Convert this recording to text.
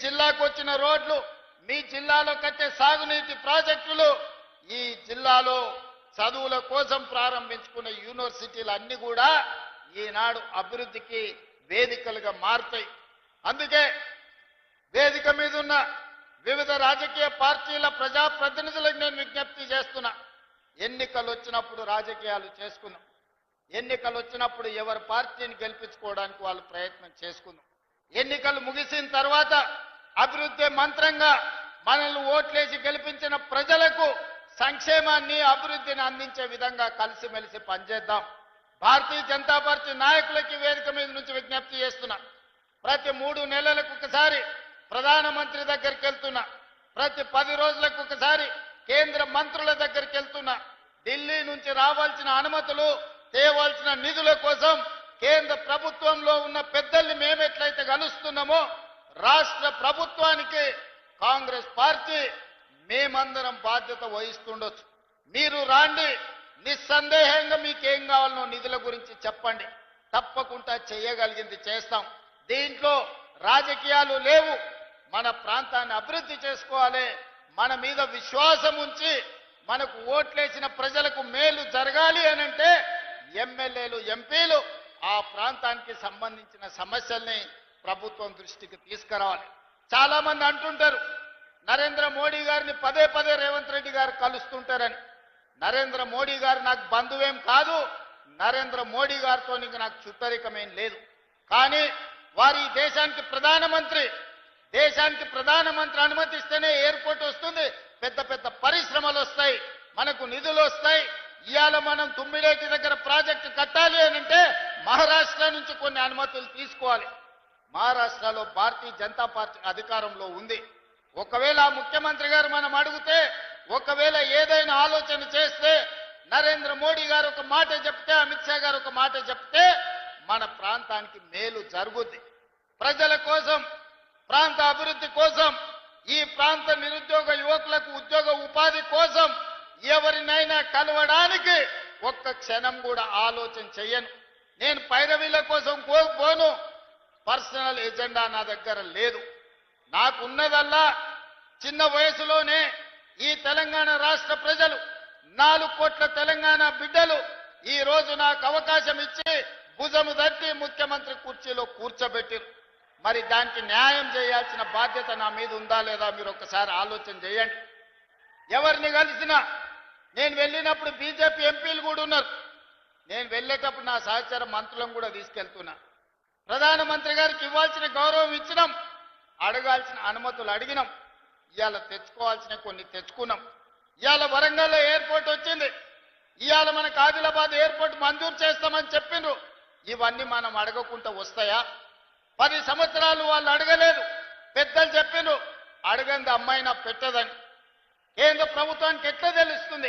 జిల్లాకు వచ్చిన రోడ్లు, మీ జిల్లాలో కట్టే సాగునీటి ప్రాజెక్టులు, ఈ జిల్లాలో చదువుల కోసం ప్రారంభించుకున్న యూనివర్సిటీలు అన్ని కూడా ఈనాడు అభివృద్ధికి వేదికలుగా మారుతాయి. అందుకే వేదిక మీద ఉన్న వివిధ రాజకీయ పార్టీల ప్రజాప్రతినిధులకు నేను విజ్ఞప్తి చేస్తున్నా. ఎన్నికలు వచ్చినప్పుడు రాజకీయాలు చేసుకుందాం. ఎన్నికలు వచ్చినప్పుడు ఎవరి పార్టీని గెలిపించుకోవడానికి వాళ్ళు ప్రయత్నం చేసుకుందాం. ఎన్నికలు ముగిసిన తర్వాత అభివృద్ధి మంత్రంగా మనల్ని ఓట్లేసి గెలిపించిన ప్రజలకు సంక్షేమాన్ని అభివృద్ధిని అందించే విధంగా కలిసిమెలిసి పనిచేద్దాం. భారతీయ జనతా పార్టీ నాయకులకి వేదిక మీద నుంచి విజ్ఞప్తి చేస్తున్నా. ప్రతి 3 నెలలకు ఒకసారి ప్రధానమంత్రి దగ్గరికి వెళ్తున్నా. ప్రతి 10 రోజులకు ఒకసారి కేంద్ర మంత్రుల దగ్గరికి వెళ్తున్నా. ఢిల్లీ నుంచి రావాల్సిన అనుమతులు, తేవాల్సిన నిధుల కోసం కేంద్ర ప్రభుత్వంలో ఉన్న పెద్దల్ని మేమెట్లయితే కలుస్తున్నామో రాష్ట్ర ప్రభుత్వానికి కాంగ్రెస్ పార్టీ మేమందరం బాధ్యత వహిస్తుండొచ్చు. మీరు రాండి, నిస్సందేహంగా మీకేం కావాలనో నిధుల గురించి చెప్పండి. తప్పకుండా చేయగలిగింది చేస్తాం. దీంట్లో రాజకీయాలు లేవు. మన ప్రాంతాన్ని అభివృద్ధి చేసుకోవాలి. మన మీద విశ్వాసం ఉంచి మనకు ఓట్లేసిన ప్రజలకు మేలు జరగాలి అనంటే ఎమ్మెల్యేలు, ఎంపీలు ఆ ప్రాంతానికి సంబంధించిన సమస్యల్ని ప్రభుత్వం దృష్టికి తీసుకురావాలి. చాలా మంది అంటుంటారు నరేంద్ర మోడీ గారిని పదే పదే రేవంత్ రెడ్డి గారు కలుస్తుంటారని. నరేంద్ర మోడీ గారు నాకు బంధువేం కాదు. నరేంద్ర మోడీ గారితో నాకు చుట్టరికమేం లేదు. కానీ వారి దేశానికి ప్రధానమంత్రి. దేశానికి ప్రధానమంత్రి అనుమతిస్తేనే ఎయిర్పోర్ట్ వస్తుంది, పెద్ద పెద్ద పరిశ్రమలు వస్తాయి, మనకు నిధులు వస్తాయి. ఇవాళ మనం తుమ్మిడేటి దగ్గర ప్రాజెక్టు కట్టాలి అనంటే మహారాష్ట్ర నుంచి కొన్ని అనుమతులు తీసుకోవాలి. మహారాష్ట్రలో భారతీయ జనతా పార్టీ అధికారంలో ఉంది. ఒకవేళ ముఖ్యమంత్రి గారు మనం అడిగితే, ఒకవేళ ఏదైనా ఆలోచన చేస్తే, నరేంద్ర మోడీ గారు ఒక మాట చెప్తే, అమిత్ షా గారు ఒక మాట చెప్తే మన ప్రాంతానికి మేలు జరుగుద్ది. ప్రజల కోసం, ప్రాంత అభివృద్ధి కోసం, ఈ ప్రాంత నిరుద్యోగ యువకులకు ఉద్యోగ ఉపాధి కోసం ఎవరినైనా కలవడానికి ఒక్క క్షణం కూడా ఆలోచన చెయ్యను. నేను పైరవీల కోసం పోను. పర్సనల్ ఎజెండా నా దగ్గర లేదు. నాకున్నదల్లా చిన్న వయసులోనే ఈ తెలంగాణ రాష్ట్ర ప్రజలు 4 కోట్ల తెలంగాణ బిడ్డలు ఈ రోజు నాకు అవకాశం ఇచ్చి భుజము తట్టి ముఖ్యమంత్రి కుర్చీలో కూర్చోబెట్టారు. మరి దానికి న్యాయం చేయాల్సిన బాధ్యత నా మీద ఉందా లేదా మీరు ఒకసారి ఆలోచన చేయండి. ఎవరిని కలిసినా నేను వెళ్ళినప్పుడు బీజేపీ ఎంపీలు కూడా ఉన్నారు. నేను వెళ్ళేటప్పుడు నా సహచర మంత్రులను కూడా తీసుకెళ్తున్నా. ప్రధానమంత్రి గారికి ఇవ్వాల్సిన గౌరవం ఇచ్చినాం, అడగాల్సిన అనుమతులు అడిగినాం. ఇవాళ తెచ్చుకోవాల్సిన కొన్ని తెచ్చుకున్నాం. ఇవాళ వరంగల్లో ఎయిర్పోర్ట్ వచ్చింది. ఇవాళ మనకు ఆదిలాబాద్ ఎయిర్పోర్ట్ మంజూరు చేస్తామని చెప్పిండ్రు. ఇవన్నీ మనం అడగకుండా వస్తాయా? 10 సంవత్సరాలు వాళ్ళు అడగలేదు. పెద్దలు చెప్పిండ్రు అడగంది అమ్మాయినా పెట్టదని. కేంద్ర ప్రభుత్వానికి ఎట్లా తెలుస్తుంది?